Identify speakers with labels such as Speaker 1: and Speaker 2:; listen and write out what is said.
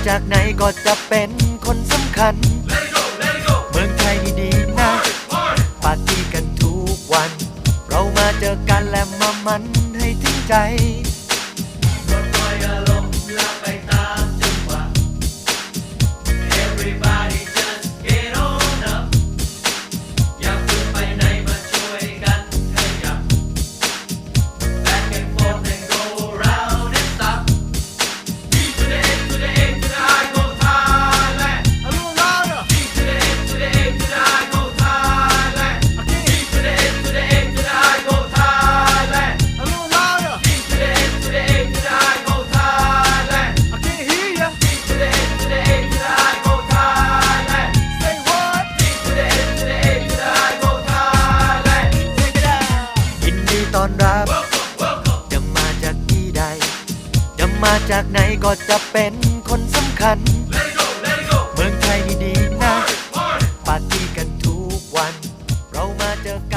Speaker 1: จากไหนก็จะเป็นคนสำคัญเมืองไทยนี่ดีนะปาร์ตี้กันทุกวันเรามาเจอกันและมามันให้ถึงใจปลดปล่อยอารมณ์แล้วไปตามจังหวะ Everybody just get on up อย่าเพิ่งไปไหนมาช่วยกันขยับ Back and forth and go round and stop D to the A to the A to the I go Thailand a little louder D to the A to the A to the I go Thailand D to the A to the A to the I go Thailand a little louder D to the A to the A to the I go Thailand I can't hear ya D to the A to the A to the I go Thailand say what D to the A to the A to the I go Thailand take it out ยินดีต้อนรับจะมาจากที่ใดจะมาจากไหนก็จะเป็นคนสำคัญเมืองไทยนี่ดีนะปาร์ตี้กันทุกวันเรามาเจอกัน